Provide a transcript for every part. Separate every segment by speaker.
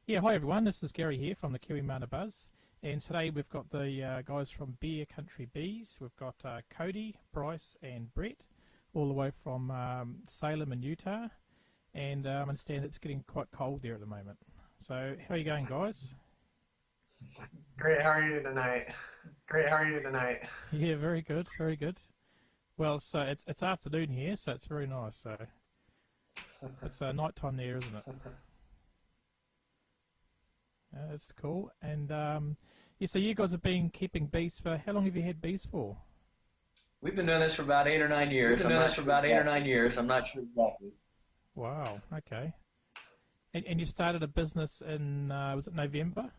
Speaker 1: Yeah, hi everyone, this is Gary here from the Kiwimana Buzz, and today we've got the guys from Beer Country Bees. We've got Cody, Bryce and Brett, all the way from Salem in Utah, and I understand it's getting quite cold there at the moment. So how are you going, guys?
Speaker 2: Great, how are you tonight? Great, how are you tonight?
Speaker 1: Yeah, very good, very good. Well, so it's afternoon here, so it's very nice. So it's night time there, isn't it? That's cool. And yeah, so you guys have been keeping bees for, how long have you had bees for?
Speaker 3: We've been doing this for about 8 or 9 years. I'm not sure exactly.
Speaker 1: Wow, okay. And you started a business in, was it November?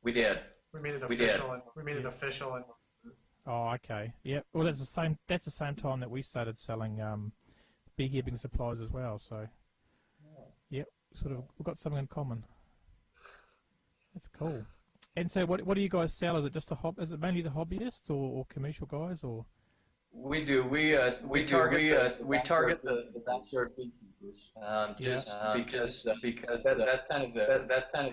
Speaker 3: We did.
Speaker 2: We made it official. We made it official.
Speaker 1: Oh, okay. Yeah. Well, that's the same time that we started selling beekeeping supplies as well. So, yep, sort of we've got something in common. That's cool. And so, what do you guys sell? Is it just Is it mainly the hobbyists or commercial guys or?
Speaker 3: We do. We target the backyard beekeepers. Because that's kind of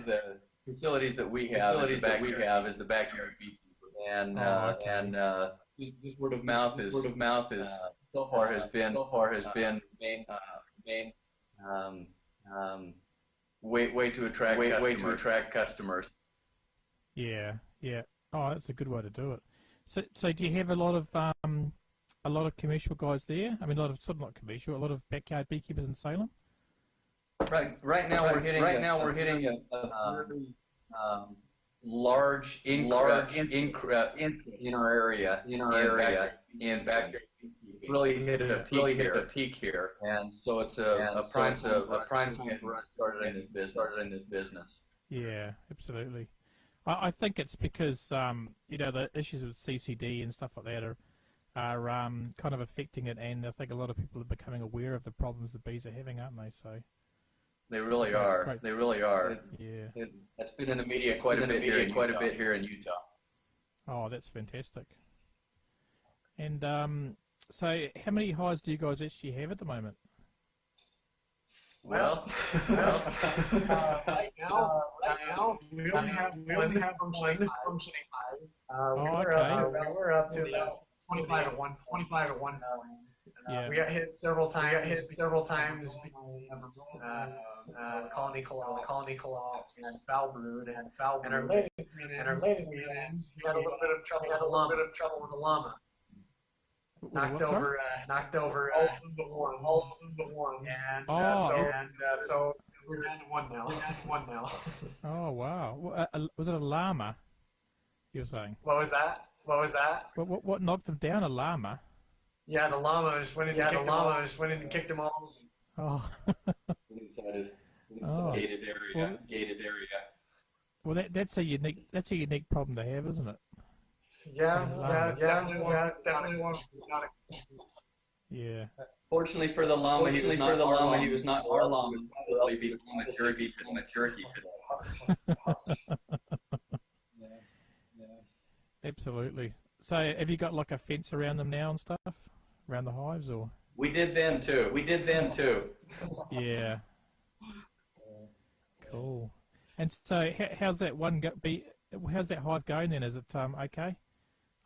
Speaker 3: the facilities that we have. Is the backyard beekeeper. And just word of mouth is so far has been main way to attract customers.
Speaker 1: Yeah, yeah. Oh, that's a good way to do it. So do you have a lot of commercial guys there? I mean, a lot of backyard beekeepers in Salem.
Speaker 3: Right now we're hitting a very large increase in our area in backyard. Really hit a peak here, and so it's a prime time for us started in this business.
Speaker 1: Yeah, absolutely. I think it's because you know, the issues with CCD and stuff like that are kind of affecting it, and I think a lot of people are becoming aware of the problems the bees are having, aren't they? So
Speaker 3: they really are.
Speaker 1: Great.
Speaker 3: They really are.
Speaker 1: It's
Speaker 3: been in the media quite a bit here in Utah.
Speaker 1: Oh, that's fantastic. And so, how many hives do you guys actually have at the moment?
Speaker 2: Well, right now we only have functioning hive. We're up to about 25 at one. We got hit several times. Colony collapse and foul brood and our latest meeting, we had a little bit of trouble with the llama. Knocked over all of the one, and so we're down to one now.
Speaker 1: Oh wow! Was it a llama? You were saying?
Speaker 2: What was that?
Speaker 1: What knocked them down? A llama?
Speaker 2: Yeah, the llama just went in and kicked them all.
Speaker 1: Oh.
Speaker 3: Inside gated area.
Speaker 1: Well, that's a unique problem to have, isn't it?
Speaker 2: Definitely one.
Speaker 1: Yeah.
Speaker 3: Fortunately for the llama, he was not our llama. Probably become a jerky today.
Speaker 1: Absolutely. So, have you got like a fence around them now and stuff, around the hives, or?
Speaker 3: We did them too.
Speaker 1: Yeah. Cool. And so, how's that how's that hive going then? Is it okay?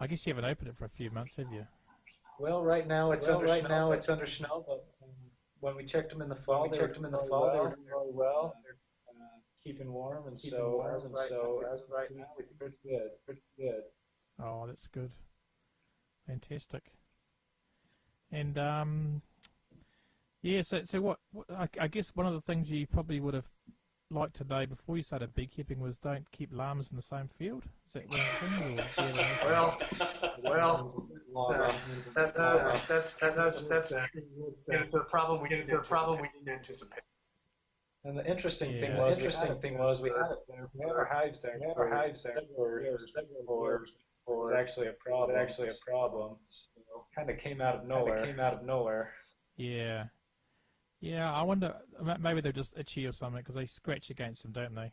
Speaker 1: I guess you haven't opened it for a few months, have you?
Speaker 4: Well, right now it's under snow, but when we checked them in the fall, they were doing really well. They're keeping warm, and so as of right now, it's pretty good.
Speaker 1: Oh, that's good. Fantastic. And yeah, so what I guess one of the things you probably would have liked to know before you started beekeeping was don't keep llamas in the same field. Is that one of the things?
Speaker 2: That's the problem we didn't anticipate.
Speaker 4: And the interesting thing was we had our hives there. It was actually a problem. So kind of came out of nowhere.
Speaker 1: Yeah. Yeah, I wonder, maybe they're just itchy or something, because they scratch against them, don't they?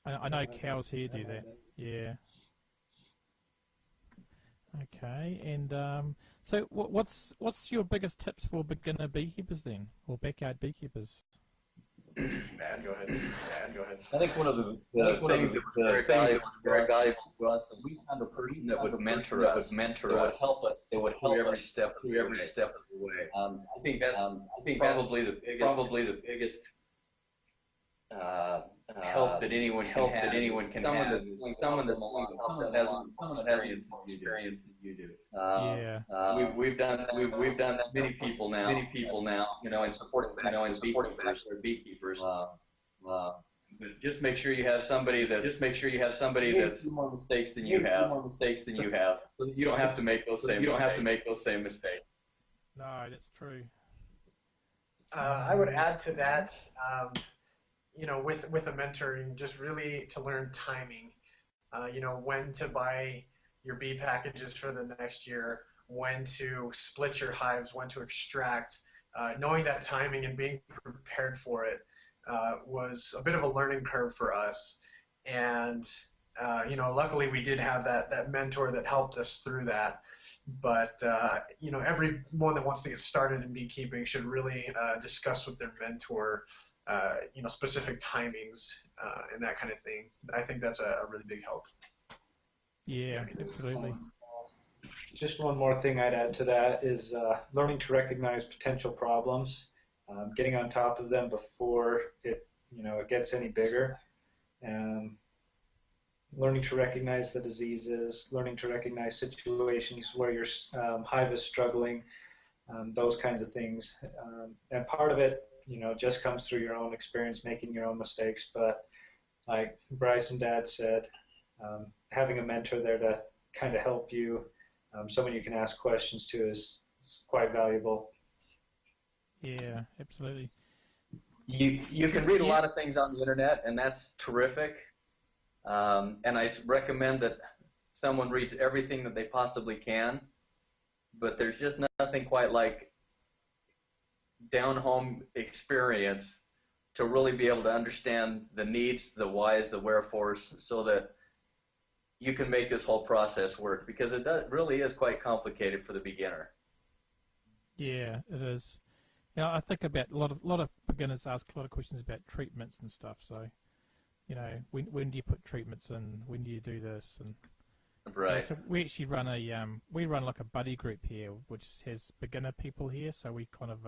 Speaker 1: I know cows here do that. Yeah. Okay, and so what's your biggest tips for beginner beekeepers then, or backyard beekeepers?
Speaker 2: Go ahead.
Speaker 3: I think one of the things that was very valuable to us was we found a person that would mentor us, that would help us through every step of the way. I think that's probably the biggest help that anyone can have. Someone that has experience that you do. We've done that many people now. In supporting their beekeepers. But just make sure you have somebody that's more mistakes than you have, so that you don't have to make those same mistakes.
Speaker 1: No, that's true.
Speaker 2: I would add to that, with a mentoring, just really to learn timing. When to buy your bee packages for the next year, when to split your hives, when to extract. Knowing that timing and being prepared for it was a bit of a learning curve for us. And, luckily we did have that mentor that helped us through that. But, everyone that wants to get started in beekeeping should really discuss with their mentor, specific timings and that kind of thing. I think that's a really big help.
Speaker 1: Yeah, absolutely.
Speaker 4: Just one more thing I'd add to that is learning to recognize potential problems, getting on top of them before it gets any bigger, and learning to recognize the diseases, learning to recognize situations where your hive is struggling, those kinds of things. And part of it, just comes through your own experience, making your own mistakes. But like Bryce and Dad said, having a mentor there to kind of help you, someone you can ask questions to is quite valuable.
Speaker 1: Yeah, absolutely.
Speaker 3: You can read a lot of things on the internet, and that's terrific. And I recommend that someone reads everything that they possibly can. But there's just nothing quite like down-home experience to really be able to understand the needs, the whys, the wherefores, so that you can make this whole process work, because it really is quite complicated for the beginner.
Speaker 1: Yeah, it is. I think about a lot of beginners ask a lot of questions about treatments and stuff. So, when do you put treatments in? When do you do this? And
Speaker 3: right.
Speaker 1: So we actually run like a buddy group here, which has beginner people here. So we kind of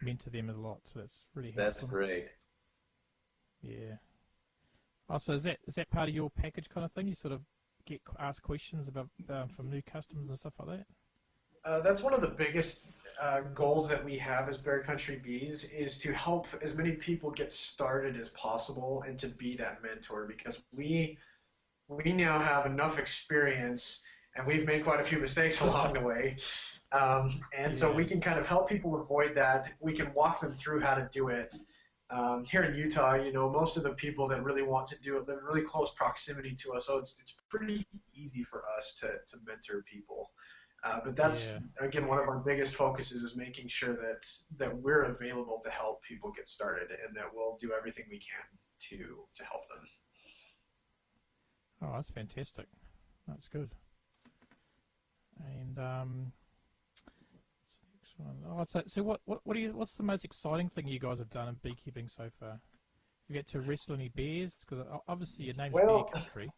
Speaker 1: mentor them a lot. So that's really helpful.
Speaker 3: That's great.
Speaker 1: Yeah. Also, is that part of your package kind of thing? You sort of get asked questions about from new customers and stuff like that?
Speaker 2: That's one of the biggest goals that we have as Bear Country Bees, is to help as many people get started as possible and to be that mentor, because we now have enough experience and we've made quite a few mistakes along the way. So we can kind of help people avoid that. We can walk them through how to do it. Here in Utah, most of the people that really want to do it, they're really close proximity to us, so it's pretty easy for us to mentor people. But that's, again, one of our biggest focuses is making sure that we're available to help people get started, and that we'll do everything we can to help them.
Speaker 1: Oh, that's fantastic. That's good. And what's the most exciting thing you guys have done in beekeeping so far? Have you get to wrestle any bears? Because obviously your name's Bear Country.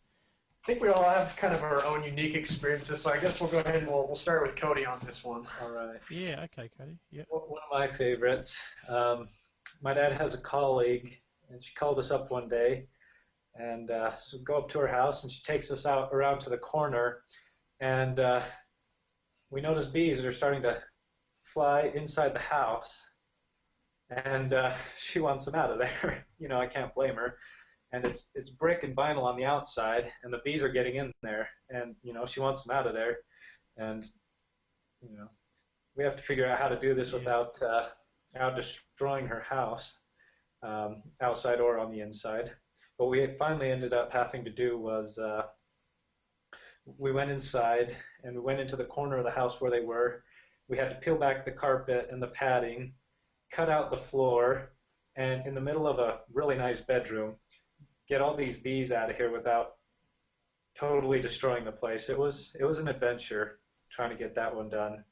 Speaker 2: I think we all have kind of our own unique experiences, so I guess we'll go ahead and we'll start with Cody on this one.
Speaker 4: All right.
Speaker 1: Yeah, okay, Cody. Yep.
Speaker 4: One of my favorites. My dad has a colleague, and she called us up one day, and so we go up to her house, and she takes us out around to the corner, and we notice bees that are starting to fly inside the house, and she wants them out of there. I can't blame her. And it's brick and vinyl on the outside, and the bees are getting in there, and she wants them out of there, and we have to figure out how to do this without destroying her house, outside or on the inside. What we finally ended up having to do was we went inside, and we went into the corner of the house where they were. We had to peel back the carpet and the padding, cut out the floor, and in the middle of a really nice bedroom, get all these bees out of here without totally destroying the place. It was an adventure trying to get that one done.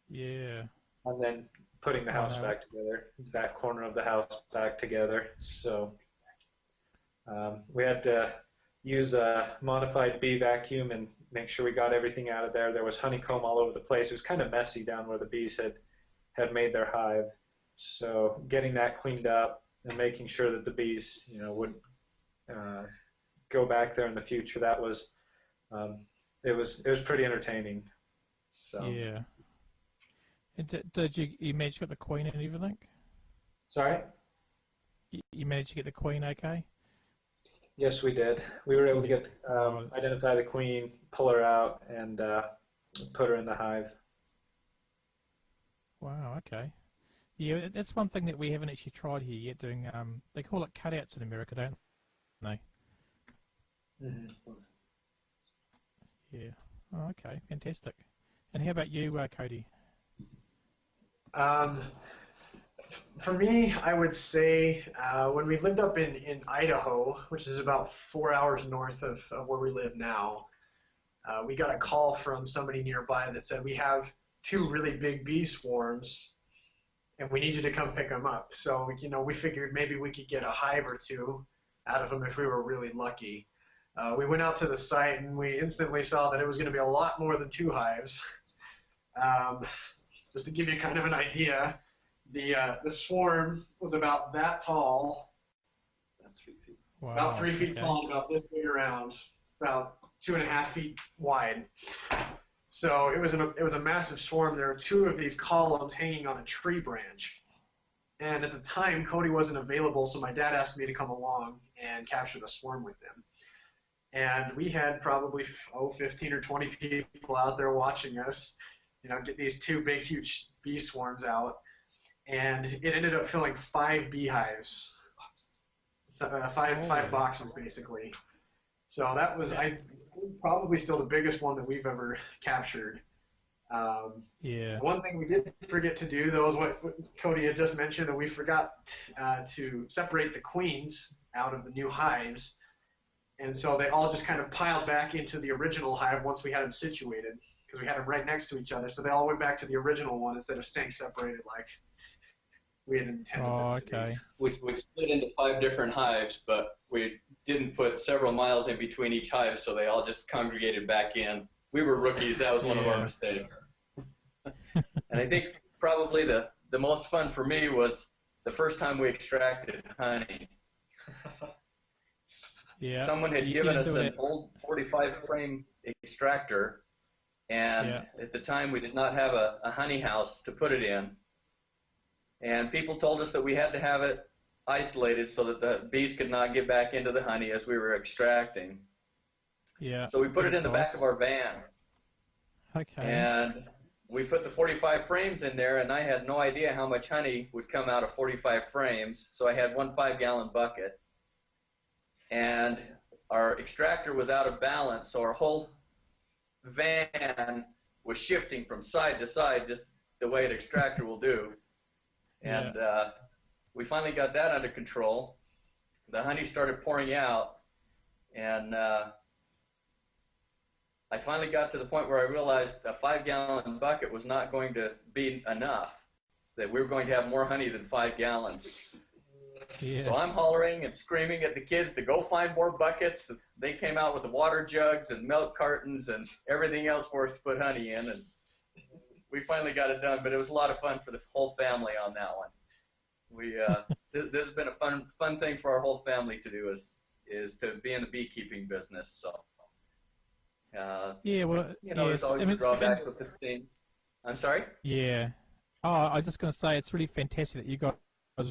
Speaker 1: Yeah.
Speaker 4: And then putting the house back together, that corner of the house back together. So we had to use a modified bee vacuum and make sure we got everything out of there. There was honeycomb all over the place. It was kind of messy down where the bees had made their hive. So getting that cleaned up and making sure that the bees, would go back there in the future, that was it was pretty entertaining. So
Speaker 1: yeah. And did you manage to get the queen and everything?
Speaker 4: Sorry?
Speaker 1: You managed to get the queen okay?
Speaker 4: Yes, we did. We were able to get identify the queen, pull her out, and put her in the hive.
Speaker 1: Wow, okay. Yeah, that's one thing that we haven't actually tried here yet, doing, they call it cutouts in America, don't they?
Speaker 4: Mm-hmm.
Speaker 1: Yeah. Oh, okay, fantastic. And how about you, Cody?
Speaker 2: For me, I would say when we lived up in Idaho, which is about 4 hours north of where we live now, we got a call from somebody nearby that said, we have 2 really big bee swarms and we need you to come pick them up. So, we figured maybe we could get a hive or 2 out of them if we were really lucky. We went out to the site and we instantly saw that it was going to be a lot more than 2 hives. Just to give you kind of an idea, the swarm was about that tall,
Speaker 1: Wow,
Speaker 2: about 3 feet tall, and about this big around, about 2.5 feet wide. So it was a massive swarm. There were 2 of these columns hanging on a tree branch. And at the time, Cody wasn't available, so my dad asked me to come along and capture the swarm with him. And we had probably 15 or 20 people out there watching us, get these 2 big, huge bee swarms out. And it ended up filling 5 beehives, five boxes basically. So that was probably still the biggest one that we've ever captured.
Speaker 1: Yeah.
Speaker 2: One thing we did forget to do, though, is what Cody had just mentioned, that we forgot to separate the queens out of the new hives. And so they all just kind of piled back into the original hive once we had them situated, because we had them right next to each other. So they all went back to the original one instead of staying separated like we had intended them to
Speaker 1: okay.
Speaker 3: We split into 5 different hives, but we didn't put several miles in between each hive, so they all just congregated back in. We were rookies. That was one of our mistakes. And I think probably the most fun for me was the first time we extracted honey.
Speaker 1: Yeah.
Speaker 3: Someone had given us an old 45 frame extractor, and at the time we did not have a honey house to put it in. And people told us that we had to have it isolated so that the bees could not get back into the honey as we were extracting.
Speaker 1: Yeah.
Speaker 3: So we put it in the back of our van.
Speaker 1: Okay.
Speaker 3: And we put the 45 frames in there, and I had no idea how much honey would come out of 45 frames. So I had 1 5-gallon bucket. And our extractor was out of balance, so our whole van was shifting from side to side, just the way an extractor will do. And we finally got that under control. The honey started pouring out, and I finally got to the point where I realized a 5-gallon bucket was not going to be enough, that we were going to have more honey than 5 gallons.
Speaker 1: Yeah.
Speaker 3: So I'm hollering and screaming at the kids to go find more buckets. They came out with the water jugs and milk cartons and everything else for us to put honey in, and we finally got it done. But it was a lot of fun for the whole family on that one. This has been a fun thing for our whole family to do, is to be in the beekeeping business. So there's always drawbacks with this thing. I'm sorry?
Speaker 1: Yeah. Oh, I was just going to say, it's really fantastic that you guys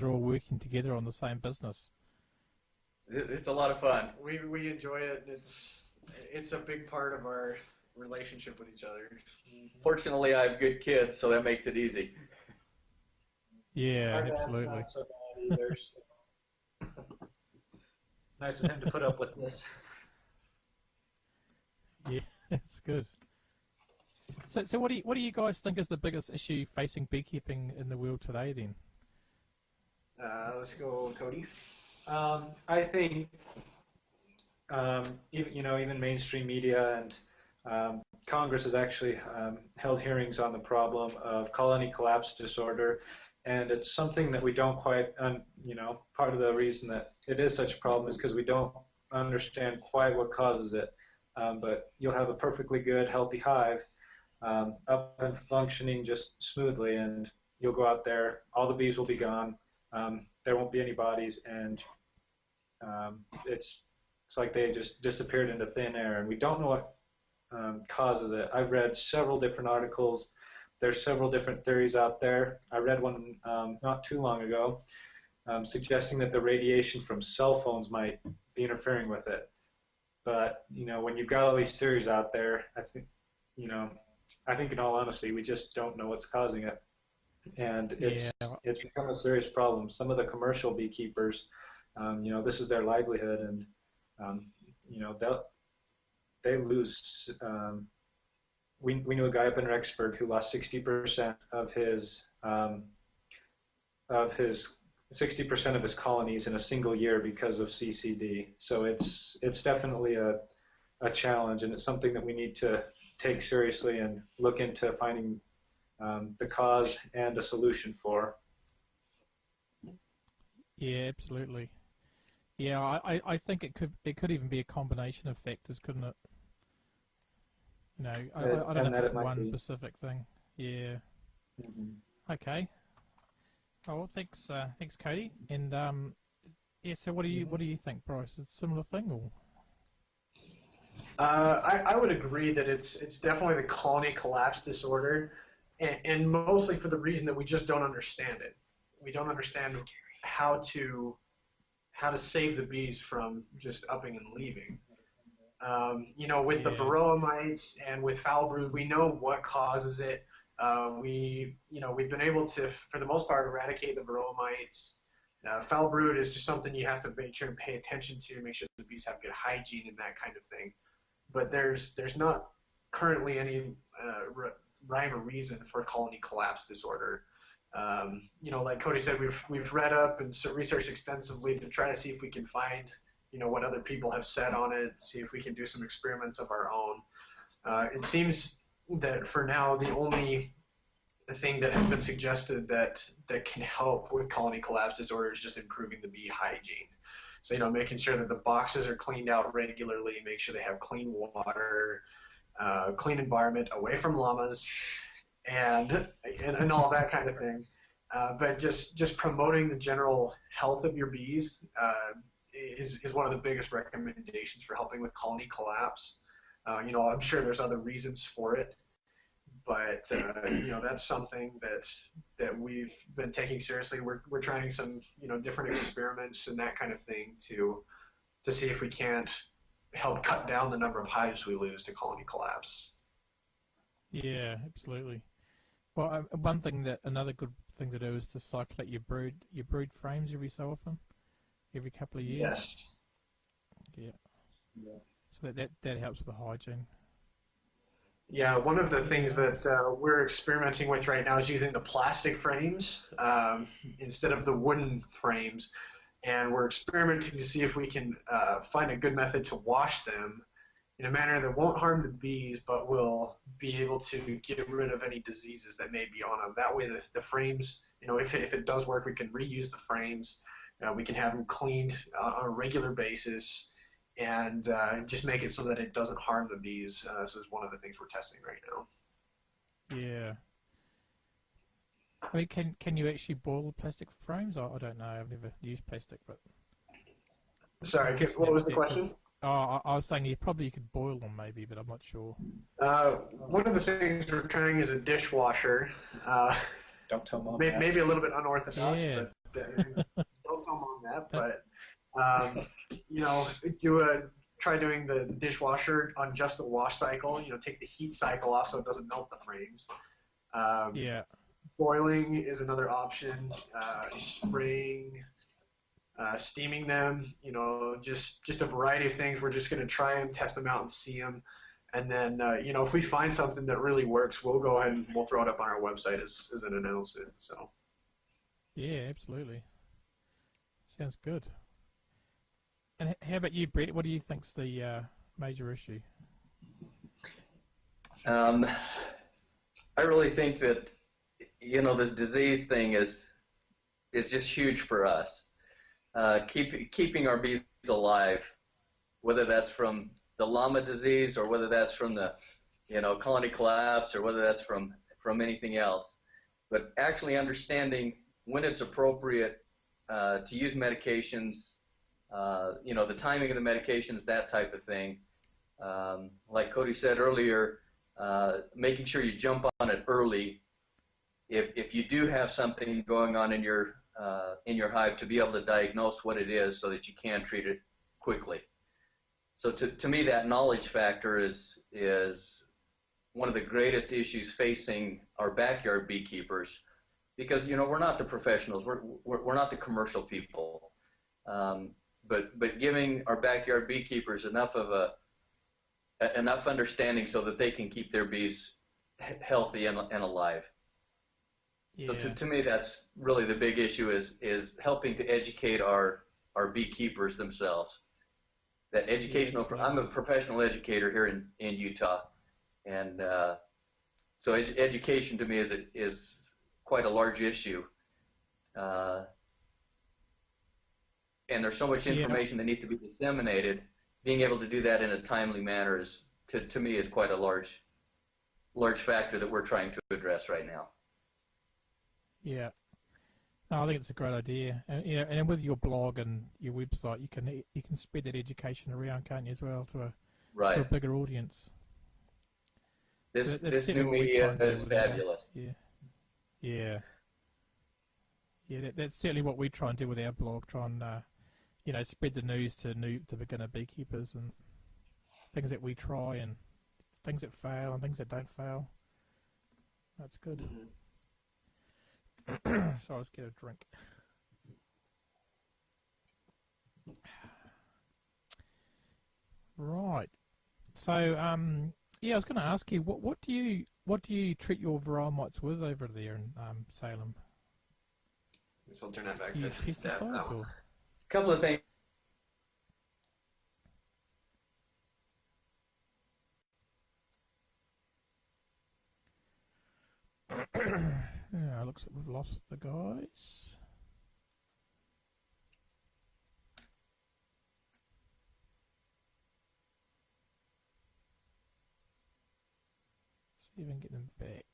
Speaker 1: are all working together on the same business.
Speaker 3: It's a lot of fun.
Speaker 2: We enjoy it. It's a big part of our relationship with each other.
Speaker 3: Fortunately, I have good kids, so that makes it easy.
Speaker 1: Yeah,
Speaker 4: Our dad's
Speaker 1: absolutely.
Speaker 4: not so bad either. So. It's nice of him to put up with this.
Speaker 1: Yeah, it's good. So what do you guys think is the biggest issue facing beekeeping in the world today then?
Speaker 2: Let's go, Cody.
Speaker 4: I think even mainstream media and Congress has actually held hearings on the problem of colony collapse disorder, and it's something that we don't quite, part of the reason that it is such a problem is because we don't understand quite what causes it. But you'll have a perfectly good, healthy hive up and functioning just smoothly, and you'll go out there, all the bees will be gone, there won't be any bodies, and it's like they just disappeared into thin air, and we don't know what causes it. I've read several different articles. There's several different theories out there. I read one not too long ago suggesting that the radiation from cell phones might be interfering with it. But, when you've got all these theories out there, I think in all honesty, we just don't know what's causing it. And it's become a serious problem. Some of the commercial beekeepers, this is their livelihood, and, they lose. We knew a guy up in Rexburg who lost 60% of his 60% of his colonies in a single year because of CCD. So it's definitely a challenge, and it's something that we need to take seriously and look into finding the cause and a solution for.
Speaker 1: Yeah, absolutely. Yeah, I think it could even be a combination of factors, couldn't it? I don't know if it's one specific thing. Yeah. Mm-hmm. Okay. Oh, well, thanks, Cody. And so what do you think, Bryce? It's a similar thing, or?
Speaker 2: I would agree that it's definitely the colony collapse disorder, and mostly for the reason that we just don't understand it. We don't understand how to save the bees from just upping and leaving. With the varroa mites and with foul brood, we know what causes it. We've been able to, for the most part, eradicate the varroa mites. Foul brood is just something you have to make sure and pay attention to, make sure the bees have good hygiene and that kind of thing. But there's not currently any rhyme or reason for colony collapse disorder. Like Cody said, we've read up and researched extensively to try to see if we can find what other people have said on it, see if we can do some experiments of our own. It seems that for now, the only thing that has been suggested that can help with colony collapse disorder is just improving the bee hygiene. So, making sure that the boxes are cleaned out regularly, make sure they have clean water, clean environment, away from llamas, and all that kind of thing. But just promoting the general health of your bees is one of the biggest recommendations for helping with colony collapse. I'm sure there's other reasons for it, but that's something that we've been taking seriously. We're trying some different experiments and that kind of thing to see if we can't help cut down the number of hives we lose to colony collapse.
Speaker 1: Yeah, absolutely. Well, another good thing to do is to cycle your brood frames every so often, every couple of years.
Speaker 2: Yes.
Speaker 1: Yeah. So that helps with the hygiene.
Speaker 2: Yeah, one of the things that we're experimenting with right now is using the plastic frames instead of the wooden frames, and we're experimenting to see if we can find a good method to wash them in a manner that won't harm the bees, but will be able to get rid of any diseases that may be on them. That way, the frames, if it does work, we can reuse the frames. We can have them cleaned on a regular basis, and just make it so that it doesn't harm the bees. So it's one of the things we're testing right now.
Speaker 1: Yeah. I mean, can you actually boil plastic frames? I don't know. I've never used plastic, but.
Speaker 2: Sorry, what was the question?
Speaker 1: Oh, I was saying you could boil them maybe, but I'm not sure.
Speaker 2: One of the things we're trying is a dishwasher.
Speaker 4: Don't tell Mom
Speaker 2: maybe a little bit unorthodox,
Speaker 1: yeah.
Speaker 2: but don't tell Mom that. But try doing the dishwasher on just the wash cycle. Take the heat cycle off so it doesn't melt the frames.
Speaker 1: Yeah.
Speaker 2: Boiling is another option. Spraying. Steaming them, just a variety of things. We're just going to try them, test them out, and see them. And then, if we find something that really works, we'll go ahead and we'll throw it up on our website as an announcement. So.
Speaker 1: Yeah, absolutely. Sounds good. And how about you, Brett? What do you think's the major issue?
Speaker 3: I really think that, you know, this disease thing is just huge for us. Keeping our bees alive, whether that's from the Llama disease or whether that's from the, you know, colony collapse or whether that's from anything else. But actually understanding when it's appropriate to use medications, you know, the timing of the medications, that type of thing. Like Cody said earlier, making sure you jump on it early. If you do have something going on in your hive, to be able to diagnose what it is so that you can treat it quickly. So to me, that knowledge factor is one of the greatest issues facing our backyard beekeepers, because, you know, we're not the professionals, we're not the commercial people, but giving our backyard beekeepers enough understanding so that they can keep their bees healthy and alive. Yeah. So to me, that's really the big issue, is helping to educate our beekeepers themselves. That educational, I'm a professional educator here in Utah, and so education to me is quite a large issue. And there's so much information that needs to be disseminated. Being able to do that in a timely manner is, to me, is quite a large factor that we're trying to address right now.
Speaker 1: Yeah, no, I think it's a great idea, and you know, and with your blog and your website, you can spread that education around, can't you, as well, to a bigger audience.
Speaker 3: This new media is fabulous.
Speaker 1: Yeah. That's certainly what we try and do with our blog. Try and you know, spread the news to beginner beekeepers, and things that we try and things that fail and things that don't fail. That's good. Mm-hmm. So let's get a drink. Right. So yeah, I was going to ask you, what do you treat your varroa mites with over there in Salem?
Speaker 2: Guess we'll turn that back.
Speaker 1: Use pesticides or?
Speaker 3: A couple of things.
Speaker 1: Yeah, looks like we've lost the guys. See if we can get them back.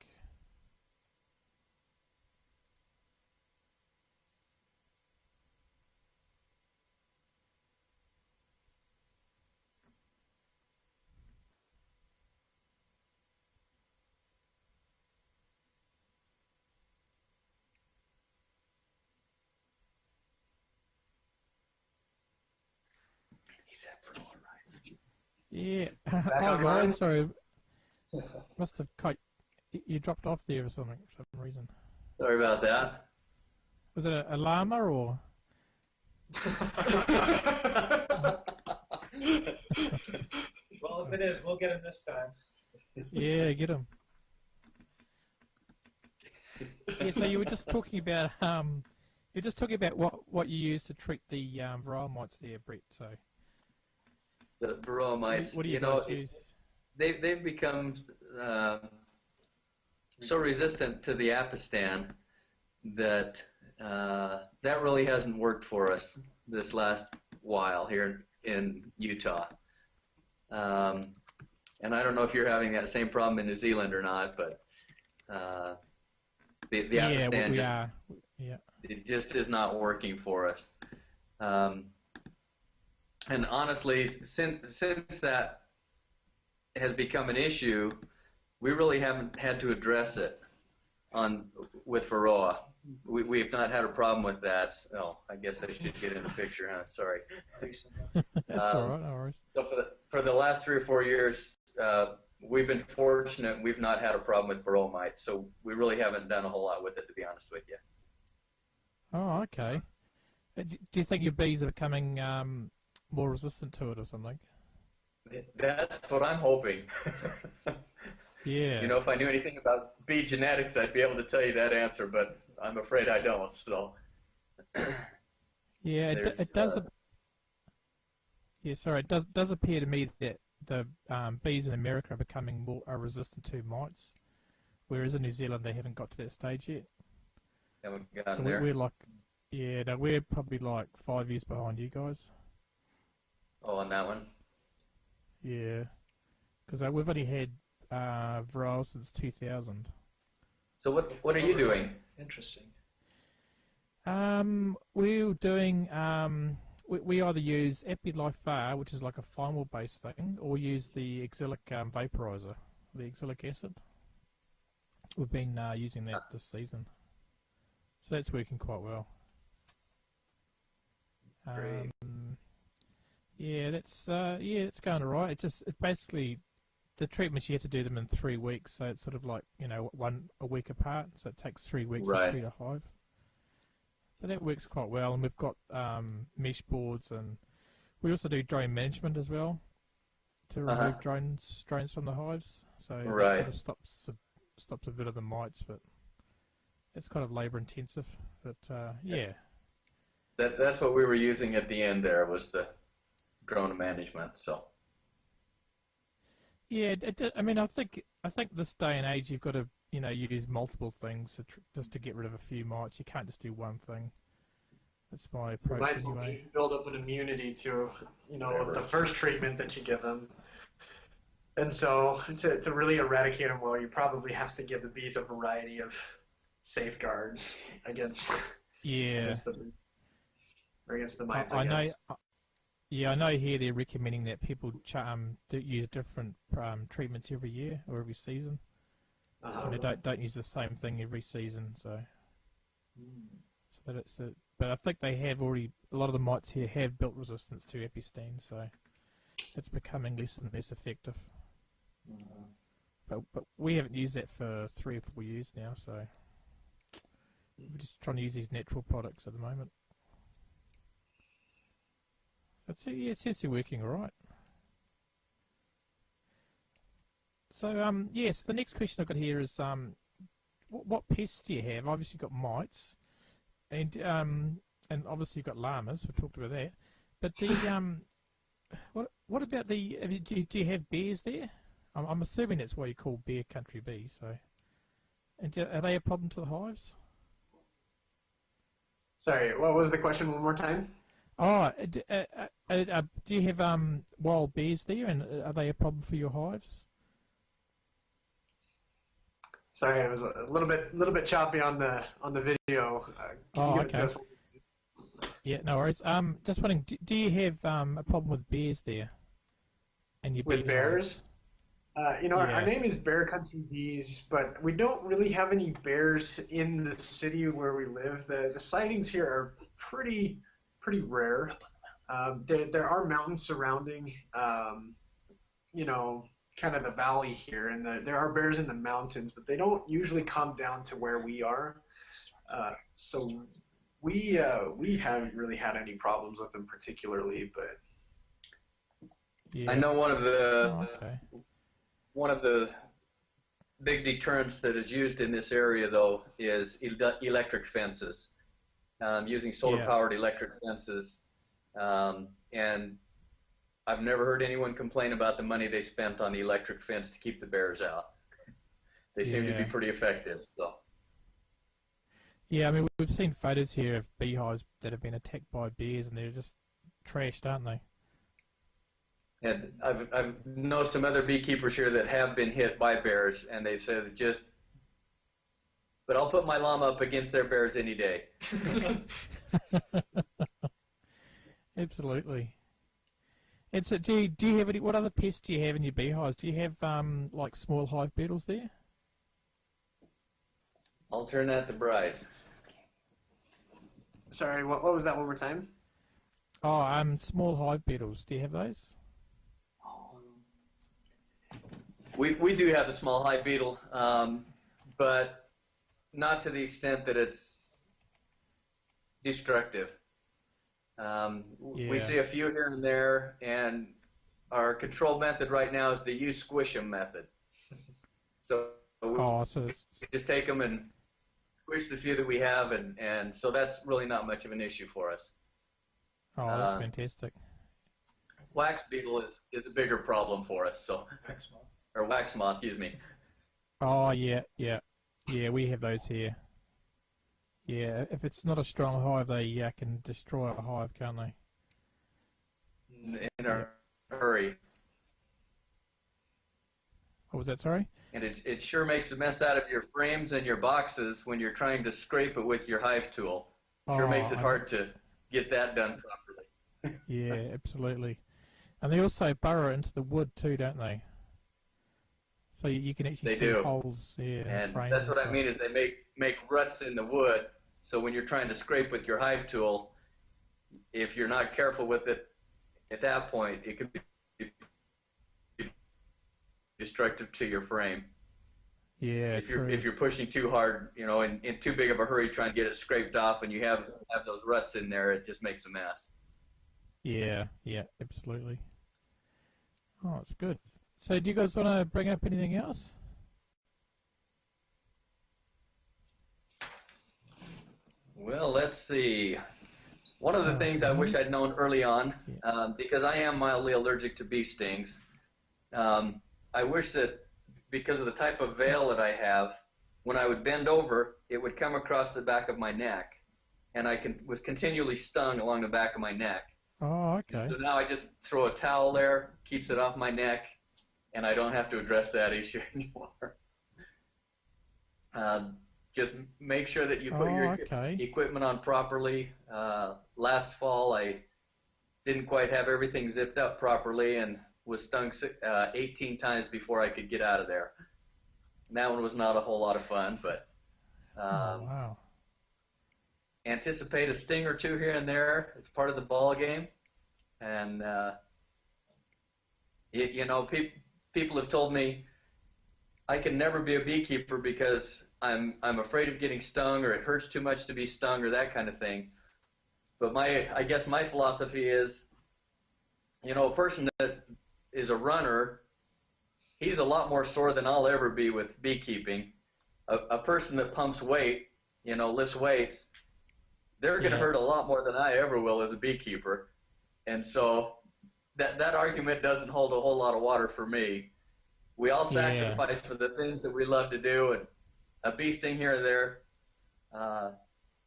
Speaker 1: Yeah. Oh, guys, sorry. Must have cut. You dropped off there for some reason.
Speaker 3: Sorry about that.
Speaker 1: Was it a llama or?
Speaker 4: Well, if it is, we'll get him this time.
Speaker 1: Yeah, get him. Yeah. So you were just talking about what you use to treat the varroa mites there, Brett. So.
Speaker 3: The varroa mites,
Speaker 1: what do you guys use?
Speaker 3: They've become so resistant to the apistan that that really hasn't worked for us this last while here in Utah. And I don't know if you're having that same problem in New Zealand or not, but the apistan it just is not working for us. And honestly, since that has become an issue, we really haven't had to address it with varroa. We have not had a problem with that. Oh, I guess I should get in the picture, huh? Sorry.
Speaker 1: That's all right, no worries.
Speaker 3: So for the last 3 or 4 years, we've been fortunate. We've not had a problem with varroa mites, so we really haven't done a whole lot with it, to be honest with you.
Speaker 1: Oh, okay. Do you think your bees are becoming more resistant to it or something?
Speaker 3: That's what I'm hoping.
Speaker 1: Yeah.
Speaker 3: You know, if I knew anything about bee genetics, I'd be able to tell you that answer, but I'm afraid I don't. So.
Speaker 1: Yeah, it does. Yeah, sorry. It does appear to me that the bees in America are becoming more resistant to mites, whereas in New Zealand they haven't got to that stage yet.
Speaker 3: Haven't gotten
Speaker 1: So
Speaker 3: there.
Speaker 1: we're like, yeah, no, we're probably like 5 years behind you guys.
Speaker 3: Oh, on that one.
Speaker 1: Yeah, because we've only had varroa since 2000.
Speaker 3: So what are you doing?
Speaker 4: Interesting.
Speaker 1: We're doing we either use Epilife, which is like a thymol based thing, or use the exilic vaporizer, the exilic acid. We've been using that this season, so that's working quite well.
Speaker 3: Great.
Speaker 1: Yeah, that's it's going alright. It's basically the treatments you have to do them in 3 weeks, so it's sort of like a week apart. So it takes 3 weeks to treat a hive. But that works quite well, and we've got mesh boards, and we also do drone management as well to remove drones from the hives. So that sort of stops a bit of the mites, but it's kind of labour intensive. But yeah.
Speaker 3: That's what we were using at the end there, was the drone management. So
Speaker 1: yeah, I mean, I think this day and age you've got to use multiple things just to get rid of a few mites. You can't just do one thing. That's my approach
Speaker 2: Might as well
Speaker 1: anyway.
Speaker 2: build up an immunity to the first treatment that you give them. And so to really eradicate them well, you probably have to give the bees a variety of safeguards against against the mites.
Speaker 1: I know. Yeah, I know here they're recommending that people do use different treatments every year or every season. And they don't use the same thing every season, so that it's but I think they have already, a lot of the mites here have built resistance to epistene, so it's becoming less and less effective. But we haven't used that for 3 or 4 years now, so we're just trying to use these natural products at the moment. It seems to be working all right. So so the next question I've got here is what pests do you have? Obviously you've got mites, and obviously you've got llamas. We talked about that. But the what about the? Do you have bears there? I'm assuming that's why you call bear country bees. So, and are they a problem to the hives?
Speaker 2: Sorry, what was the question? One more time.
Speaker 1: Oh, do you have wild bears there, and are they a problem for your hives?
Speaker 2: Sorry, it was a little bit choppy on the video. Can you give it to us?
Speaker 1: Yeah, no worries. Just wondering, do you have a problem with bears there? And your
Speaker 2: with bears? Our name is Bear Country Bees, but we don't really have any bears in the city where we live. The sightings here are pretty rare. There are mountains surrounding, kind of the valley here, and there are bears in the mountains, but they don't usually come down to where we are. So we haven't really had any problems with them particularly, but
Speaker 3: I know one of the big deterrents that is used in this area though is electric fences, using solar-powered electric fences, and I've never heard anyone complain about the money they spent on the electric fence to keep the bears out. They seem to be pretty effective. So.
Speaker 1: Yeah, I mean, we've seen photos here of beehives that have been attacked by bears, and they're just trashed, aren't they?
Speaker 3: And I've known some other beekeepers here that have been hit by bears, and they said but I'll put my llama up against their bears any day.
Speaker 1: Absolutely. And so, do you have any? What other pests do you have in your beehives? Do you have like small hive beetles there?
Speaker 3: I'll turn that to Bryce.
Speaker 2: Sorry, what was that one more time?
Speaker 1: Oh, small hive beetles. Do you have those?
Speaker 3: We do have the small hive beetle, but not to the extent that it's destructive. We see a few here and there, and our control method right now is the use squish 'em method. So we just take them and squish the few that we have, and so that's really not much of an issue for us.
Speaker 1: Oh, that's fantastic.
Speaker 3: wax beetle is a bigger problem for us. So, or wax moth, excuse me.
Speaker 1: Oh yeah, we have those here. Yeah, if it's not a strong hive, they can destroy a hive, can't they?
Speaker 3: In a hurry.
Speaker 1: What was that, sorry?
Speaker 3: And it sure makes a mess out of your frames and your boxes when you're trying to scrape it with your hive tool. Sure makes it hard to get that done properly.
Speaker 1: Yeah, absolutely. And they also burrow into the wood too, don't they? So you can actually see holes. Yeah,
Speaker 3: and that's what I mean is they make ruts in the wood. So when you're trying to scrape with your hive tool, if you're not careful with it, at that point it could be destructive to your frame.
Speaker 1: Yeah,
Speaker 3: if you're pushing too hard, you know, in too big of a hurry trying to get it scraped off, and you have those ruts in there, it just makes a mess.
Speaker 1: Yeah, absolutely. Oh, it's good. So do you guys want to bring up anything else?
Speaker 3: Well, let's see. One of the things I wish I'd known early on, because I am mildly allergic to bee stings, I wish that because of the type of veil that I have, when I would bend over, it would come across the back of my neck, and I was continually stung along the back of my neck.
Speaker 1: Oh, okay.
Speaker 3: So now I just throw a towel there, keeps it off my neck, and I don't have to address that issue anymore. Just make sure that you put your equipment on properly. Last fall, I didn't quite have everything zipped up properly and was stung 18 times before I could get out of there. And that one was not a whole lot of fun, but
Speaker 1: wow.
Speaker 3: Anticipate a sting or two here and there. It's part of the ball game. And, you know, people have told me I can never be a beekeeper because I'm afraid of getting stung, or it hurts too much to be stung, or that kind of thing. But I guess my philosophy is, you know, a person that is a runner, he's a lot more sore than I'll ever be with beekeeping. A person that pumps weight, you know, lifts weights, they're going to hurt a lot more than I ever will as a beekeeper. And so that argument doesn't hold a whole lot of water for me. We all sacrifice for the things that we love to do, and a bee sting here or there.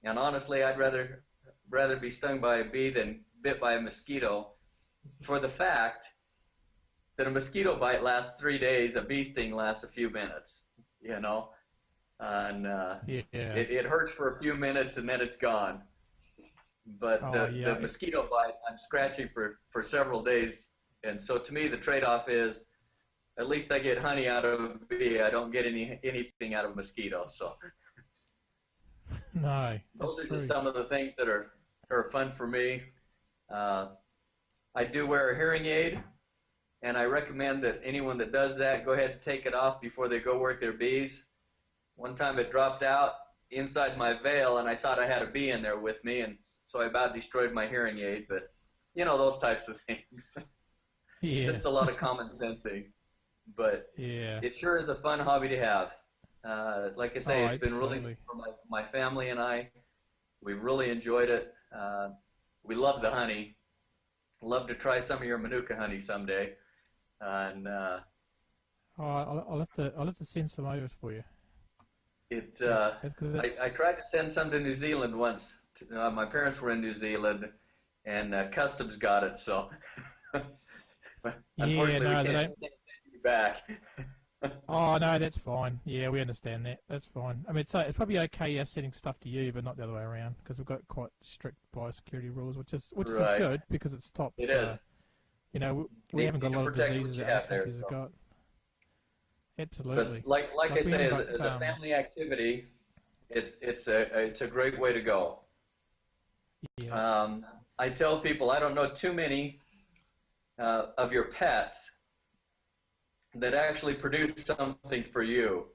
Speaker 3: And honestly, I'd rather be stung by a bee than bit by a mosquito, for the fact that a mosquito bite lasts 3 days, a bee sting lasts a few minutes, you know? And it hurts for a few minutes and then it's gone. But the mosquito bite, I'm scratching for several days. And so to me, the trade-off is, at least I get honey out of a bee. I don't get anything out of a mosquito. So
Speaker 1: no,
Speaker 3: those are just some of the things that are fun for me. I do wear a hearing aid, and I recommend that anyone that does that, go ahead and take it off before they go work their bees. One time it dropped out inside my veil, and I thought I had a bee in there with me, and so I about destroyed my hearing aid. But, you know, those types of things. Just a lot of common sense things. But it sure is a fun hobby to have. Like I say, it's been really good for my family and I. We've really enjoyed it. We love the honey. Love to try some of your Manuka honey someday. And
Speaker 1: I'll have to send some over for you.
Speaker 3: I tried to send some to New Zealand once. My parents were in New Zealand, and Customs got it. So unfortunately, we can't send you back.
Speaker 1: Oh no, that's fine. Yeah, we understand that. That's fine. I mean, it's probably okay sending stuff to you, but not the other way around, because we've got quite strict biosecurity rules, which is good because it stops.
Speaker 3: It is.
Speaker 1: You know, we haven't got a lot of diseases that other countries have got. Absolutely.
Speaker 3: But like I say, as a family activity, it's a great way to go.
Speaker 1: Yeah.
Speaker 3: I tell people I don't know too many of your pets that actually produce something for you.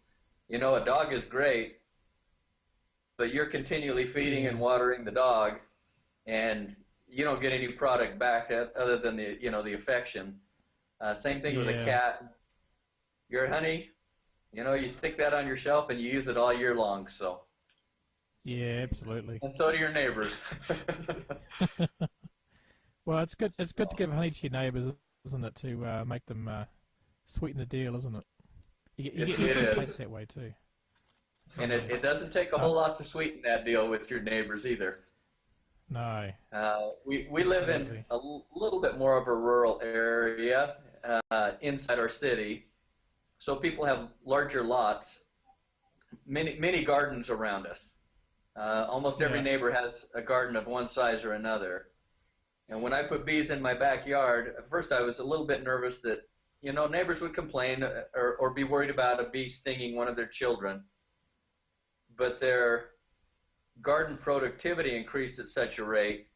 Speaker 3: You know, a dog is great, but you're continually feeding and watering the dog, and you don't get any product back other than the affection. Same thing with a cat. Your honey, you know, you stick that on your shelf and you use it all year long. So.
Speaker 1: Yeah, absolutely.
Speaker 3: And so do your neighbors.
Speaker 1: Well, it's good. It's good to give honey to your neighbours, isn't it? To make them sweeten the deal, isn't it? You get complaints that way too.
Speaker 3: And it doesn't take a whole lot to sweeten that deal with your neighbors either.
Speaker 1: No.
Speaker 3: We live in a little bit more of a rural area inside our city, so people have larger lots, many gardens around us. Almost every neighbor has a garden of one size or another. And when I put bees in my backyard, at first I was a little bit nervous that, neighbors would complain or be worried about a bee stinging one of their children. But their garden productivity increased at such a rate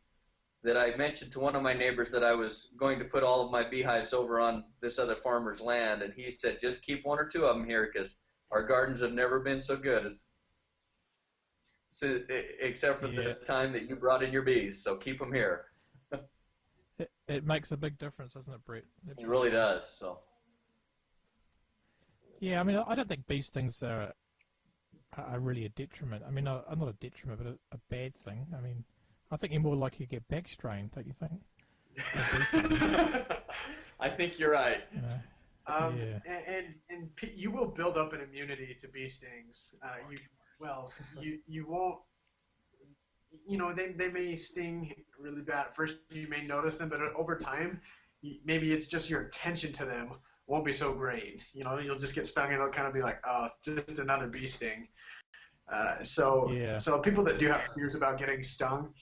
Speaker 3: that I mentioned to one of my neighbors that I was going to put all of my beehives over on this other farmer's land, and he said, just keep one or two of them here because our gardens have never been so good except for the time that you brought in your bees, so keep them here.
Speaker 1: It makes a big difference, doesn't it, Brett?
Speaker 3: It really does. So.
Speaker 1: Yeah, I mean, I don't think bee stings are really a detriment. I mean, not a detriment, but a bad thing. I mean, I think you're more likely to get back strain, don't you think?
Speaker 3: I think you're right.
Speaker 2: And you will build up an immunity to bee stings. You won't. They may sting really bad at first. You may notice them, but over time, maybe it's just your attention to them won't be so great. You'll just get stung and it'll kind of be like, oh, just another bee sting. So people that do have fears about getting stung,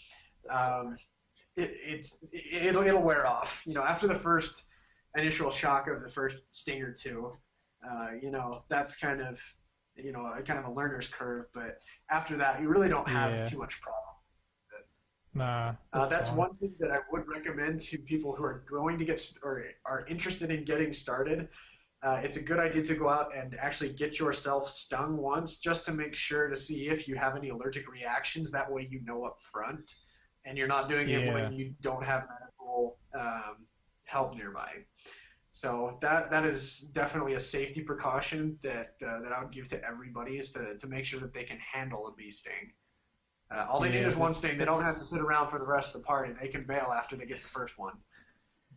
Speaker 2: it'll wear off. After the first initial shock of the first sting or two, that's kind of a learner's curve. But after that, you really don't have too much problem.
Speaker 1: Nah.
Speaker 2: That's one thing that I would recommend to people who are going to get or are interested in getting started. It's a good idea to go out and actually get yourself stung once, just to make sure to see if you have any allergic reactions. That way, up front, and you're not doing it when you don't have medical help nearby. So that is definitely a safety precaution that I would give to everybody, is to make sure that they can handle a bee sting. All they need is one sting. They don't have to sit around for the rest of the party. They can bail after they get the first one.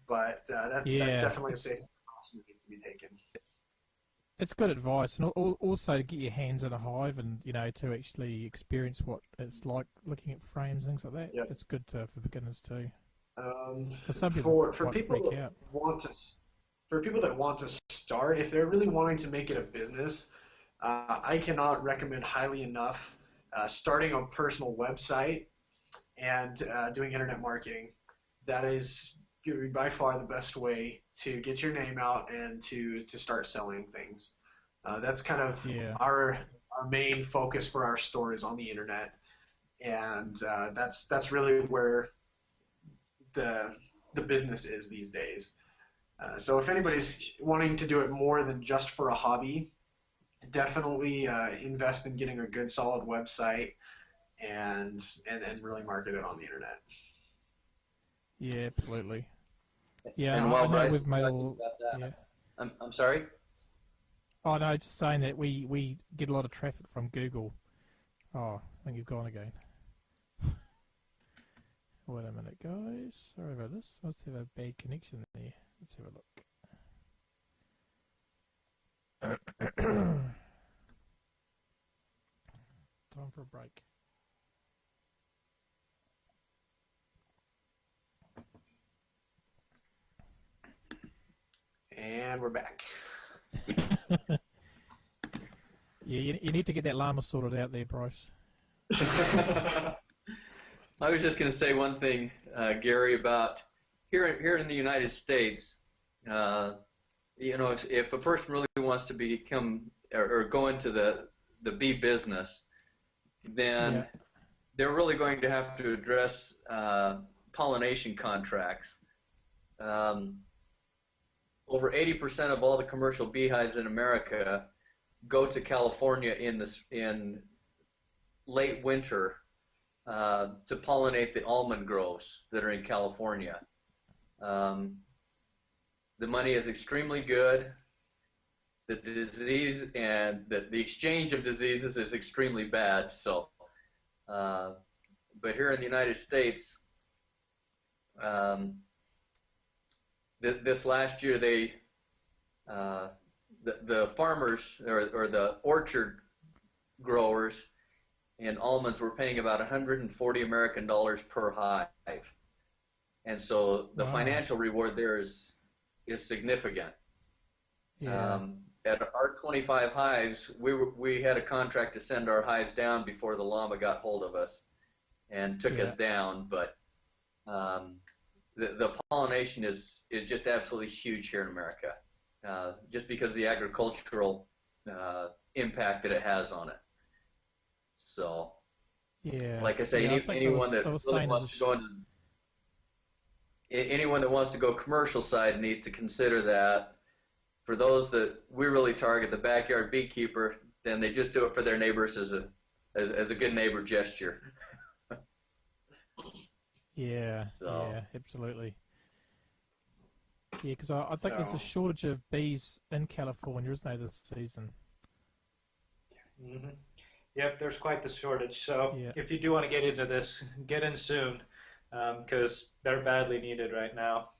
Speaker 2: But that's definitely a safety precaution that needs to be taken.
Speaker 1: It's good advice, and also to get your hands in a hive and to actually experience what it's like looking at frames, things like that. Yep. It's good for beginners too. Some people
Speaker 2: for people that want to start, if they're really wanting to make it a business, I cannot recommend highly enough starting a personal website and doing internet marketing. That is by far the best way to get your name out and to start selling things. That's kind of our main focus for our store is on the internet, and that's really where the business is these days. So if anybody's wanting to do it more than just for a hobby, definitely invest in getting a good solid website and really market it on the internet.
Speaker 1: Yeah, absolutely. Yeah,
Speaker 3: and while Bryce
Speaker 1: we've made
Speaker 3: I'm sorry?
Speaker 1: Oh no, just saying that we get a lot of traffic from Google. Oh, I think you've gone again. Wait a minute, guys. Sorry about this. I must have a bad connection there. Let's have a look. Time for a break.
Speaker 2: And we're back.
Speaker 1: Yeah, you need to get that llama sorted out there, Bryce.
Speaker 3: I was just going to say one thing, Gary, about here in the United States. If a person really wants to become or go into the bee business, then they're really going to have to address pollination contracts. Over 80% of all the commercial beehives in America go to California in late winter to pollinate the almond groves that are in California. The money is extremely good. The disease and the exchange of diseases is extremely bad. So, but here in the United States, this last year, the farmers or the orchard growers in almonds were paying about 140 American dollars per hive, and so the financial reward there is significant.
Speaker 1: Yeah.
Speaker 3: At our 25 hives, we had a contract to send our hives down before the llama got hold of us and took us down, but the pollination is just absolutely huge here in America, just because of the agricultural impact that it has on it. So, like I say, anyone that really wants to go into anyone that wants to go commercial side needs to consider that. For those that we really target, the backyard beekeeper, then they just do it for their neighbors as a good neighbor gesture.
Speaker 1: Yeah, absolutely. Yeah, because I think there's a shortage of bees in California, isn't there, this season?
Speaker 4: Mm-hmm. Yep, there's quite the shortage. So if you do want to get into this, get in soon, because they're badly needed right now.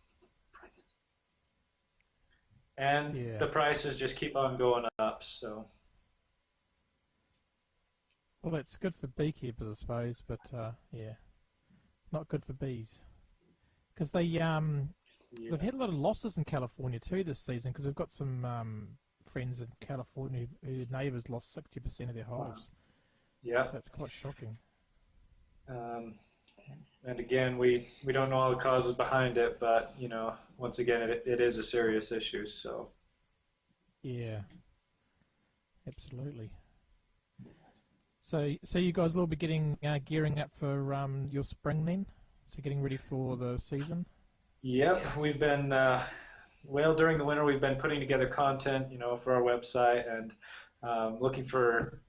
Speaker 4: And the prices just keep on going up. So.
Speaker 1: Well, that's good for beekeepers, I suppose, but not good for bees, because they've had a lot of losses in California too this season. Because we've got some friends in California whose neighbours lost 60% of their hives.
Speaker 4: Yeah,
Speaker 1: so that's quite shocking.
Speaker 4: And again, we don't know all the causes behind it, but once again, it is a serious issue. So.
Speaker 1: Yeah. Absolutely. So you guys will be gearing up for your spring then? So getting ready for the season?
Speaker 4: Yep, we've been, during the winter we've been putting together content, for our website and looking for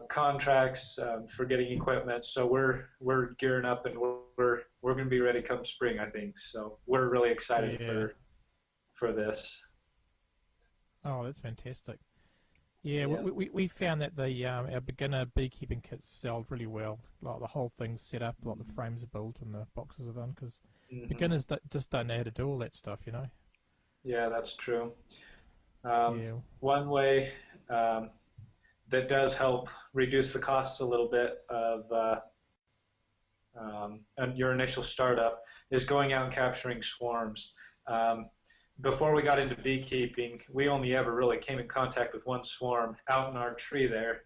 Speaker 4: contracts for getting equipment. So we're gearing up and we're going to be ready come spring, I think. So we're really excited for this.
Speaker 1: Oh, that's fantastic. Yeah, we found that our beginner beekeeping kits sold really well. Like the whole thing's set up, like the frames are built and the boxes are done, because beginners just don't know how to do all that stuff,
Speaker 4: Yeah, that's true. One way that does help reduce the costs a little bit of your initial startup is going out and capturing swarms. Before we got into beekeeping, we only ever really came in contact with one swarm out in our tree there.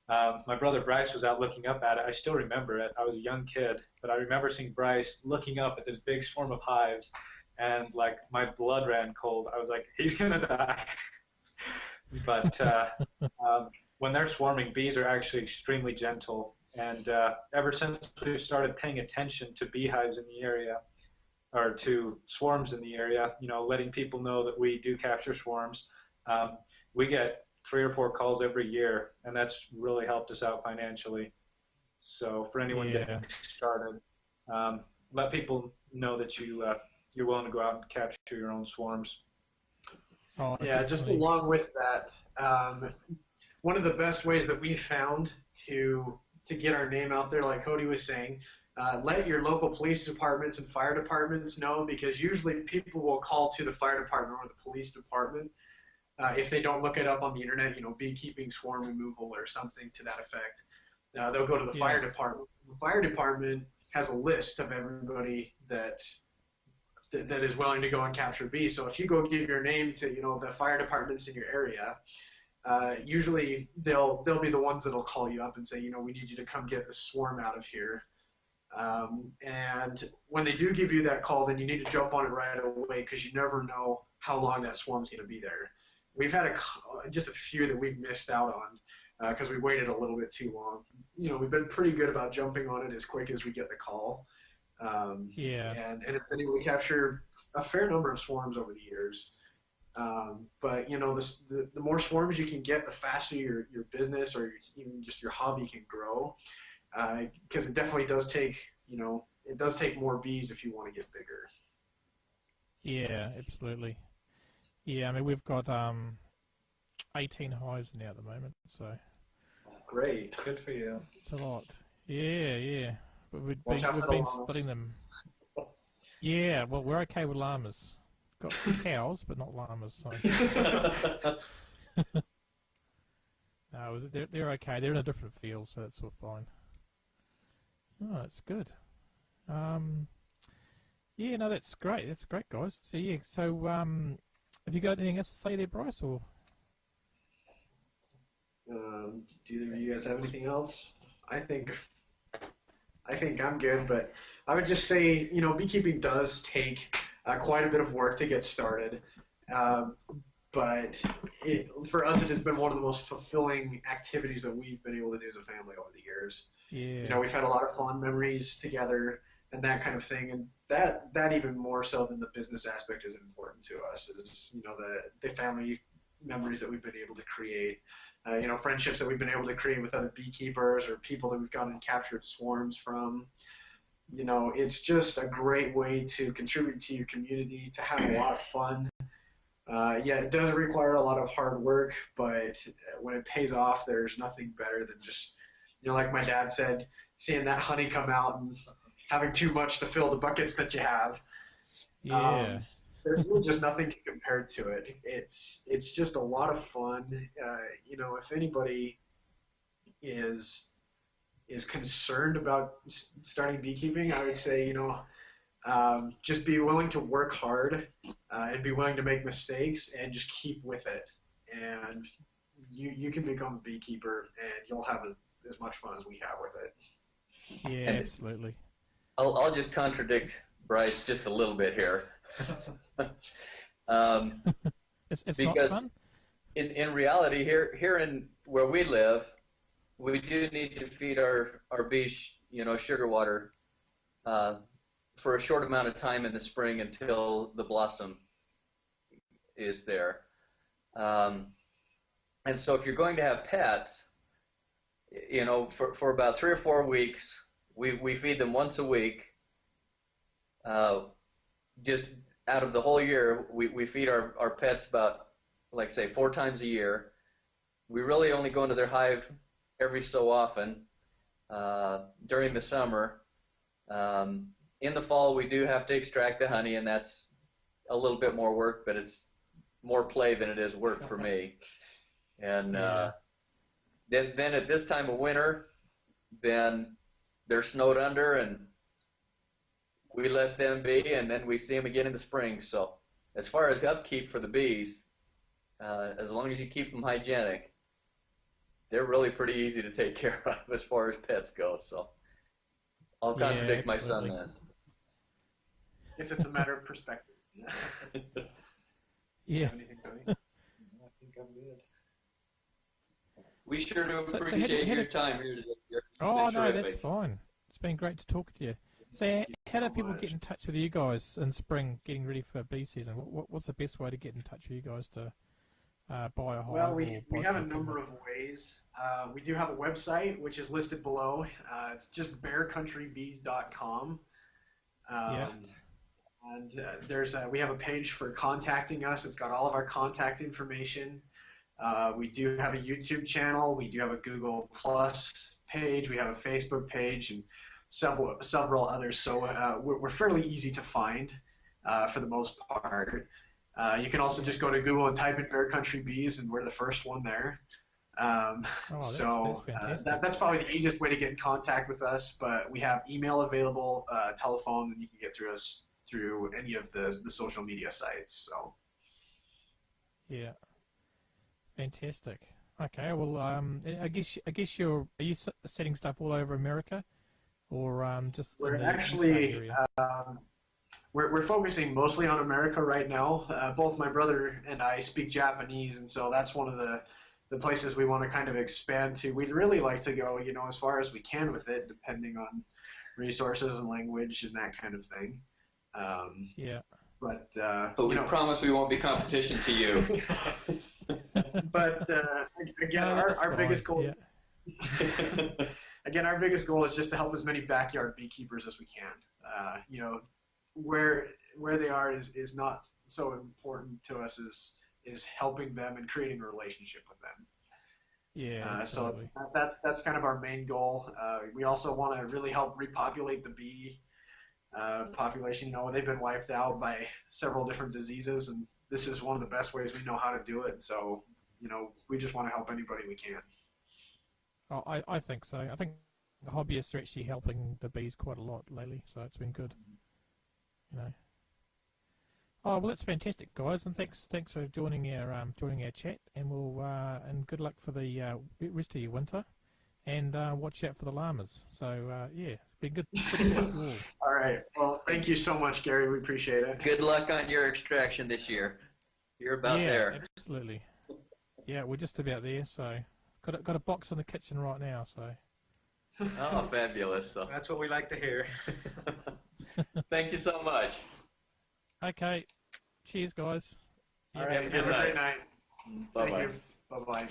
Speaker 4: My brother Bryce was out looking up at it. I still remember it. I was a young kid, but I remember seeing Bryce looking up at this big swarm of hives, and like my blood ran cold. I was like, he's gonna die. But when they're swarming, bees are actually extremely gentle. And ever since we started paying attention to beehives in the area, or to swarms in the area, letting people know that we do capture swarms. We get 3 or 4 calls every year, and that's really helped us out financially. So for anyone getting started, let people know that you're willing to go out and capture your own swarms.
Speaker 1: Oh,
Speaker 2: yeah, just along with that, one of the best ways that we found to get our name out there, like Cody was saying, let your local police departments and fire departments know, because usually people will call to the fire department or the police department if they don't look it up on the internet, beekeeping, swarm removal, or something to that effect. They'll go to the fire department. The fire department has a list of everybody that is willing to go and capture bees. So if you go give your name to the fire departments in your area, usually they'll be the ones that'll call you up and say, we need you to come get the swarm out of here. And when they do give you that call, then you need to jump on it right away, because you never know how long that swarm's going to be there. We've had just a few that we've missed out on because we waited a little bit too long. We've been pretty good about jumping on it as quick as we get the call. And we capture a fair number of swarms over the years. But the more swarms you can get, the faster your business or even just your hobby can grow. Because it definitely does take, it does take more bees if you want to get bigger.
Speaker 1: Yeah, absolutely. Yeah, I mean, we've got 18 hives now at the moment, so.
Speaker 4: Great, good for you.
Speaker 1: It's a lot. Yeah. But we've been splitting them. Yeah, well, we're okay with llamas. Got cows, but not llamas. So. No, they're okay. They're in a different field, so that's all fine. Oh, that's good. Yeah, no, that's great. That's great, guys. So yeah, have you got anything else to say there, Bryce? Or
Speaker 2: do either of you guys have anything else? I think I'm good, but I would just say, beekeeping does take quite a bit of work to get started. But for us, it has been one of the most fulfilling activities that we've been able to do as a family over the years.
Speaker 1: Yeah.
Speaker 2: We've had a lot of fond memories together and that kind of thing, and that even more so than the business aspect is important to us. Is the family memories that we've been able to create, friendships that we've been able to create with other beekeepers or people that we've gone and captured swarms from. It's just a great way to contribute to your community, to have a lot of fun. Yeah, it does require a lot of hard work, but when it pays off, there's nothing better than just, like my dad said, seeing that honey come out and having too much to fill the buckets that you have.
Speaker 1: Yeah.
Speaker 2: There's really just nothing to compare to it. It's just a lot of fun. If anybody is concerned about starting beekeeping, I would say, just be willing to work hard and be willing to make mistakes and just keep with it. And you can become a beekeeper and you'll have as much fun as we have with it.
Speaker 1: Yeah, and absolutely.
Speaker 3: I'll just contradict Bryce just a little bit here.
Speaker 1: It's
Speaker 3: because
Speaker 1: not fun?
Speaker 3: In reality, here in where we live, we do need to feed our bees, sugar water for a short amount of time in the spring until the blossom is there. And so if you're going to have pets, for about 3 or 4 weeks, we feed them once a week. Just out of the whole year, we feed our pets about, like say, 4 times a year. We really only go into their hive every so often during the summer. In the fall, we do have to extract the honey, and that's a little bit more work, but it's more play than it is work for me. And then at this time of winter, then they're snowed under, and we let them be, and then we see them again in the spring. So as far as upkeep for the bees, as long as you keep them hygienic, they're really pretty easy to take care of as far as pets go. So I'll contradict my son then.
Speaker 2: If it's a matter of perspective.
Speaker 1: Yeah.
Speaker 2: Anything, Cody?
Speaker 4: I think I'm good.
Speaker 3: We sure do appreciate your time here today.
Speaker 1: Oh, no, that's fine. It's been great to talk to you. So how do people get in touch with you guys in spring, getting ready for bee season? What's the best way to get in touch with you guys to buy a hive?
Speaker 2: Well, we have a number of ways. We do have a website, which is listed below. It's just bearcountrybees.com.
Speaker 1: Yeah.
Speaker 2: And we have a page for contacting us. It's got all of our contact information. We do have a YouTube channel. We do have a Google Plus page. We have a Facebook page and several others. So we're fairly easy to find for the most part. You can also just go to Google and type in Bear Country Bees, and we're the first one there. That's probably the easiest way to get in contact with us. But we have email available, telephone, and you can get through us through any of the social media sites. So.
Speaker 1: Yeah. Fantastic. Okay. Well, I guess are you setting stuff all over America, or just?
Speaker 2: We're actually we're focusing mostly on America right now. Both my brother and I speak Japanese, and so that's one of the places we want to kind of expand to. We'd really like to go, as far as we can with it, depending on resources and language and that kind of thing.
Speaker 1: Yeah.
Speaker 3: But we promise we won't be competition to you.
Speaker 2: But again, our biggest goal. Yeah. Again, our biggest goal is just to help as many backyard beekeepers as we can. Where they are is not so important to us is helping them and creating a relationship with them.
Speaker 1: Yeah.
Speaker 2: So that's kind of our main goal. We also want to really help repopulate the bee population. They've been wiped out by several different diseases, and this is one of the best ways we know how to do it. So, we just want to help anybody we can.
Speaker 1: Oh, I think so. I think the hobbyists are actually helping the bees quite a lot lately, so it's been good. Oh, well, that's fantastic, guys, and thanks for joining our chat, and and good luck for the rest of your winter, and watch out for the llamas. So it's been good. Good to meet you all.
Speaker 2: All right. Well, thank you so much, Gary. We appreciate it.
Speaker 3: Good luck on your extraction this year. You're about there.
Speaker 1: Yeah, absolutely. Yeah, we're just about there. So got a box in the kitchen right now. So.
Speaker 3: Oh, fabulous! So.
Speaker 4: That's what we like to hear.
Speaker 3: Thank you so much.
Speaker 1: Okay. Cheers, guys.
Speaker 2: All right. Have a great night.
Speaker 3: Bye-bye.
Speaker 2: Thank you. Bye-bye.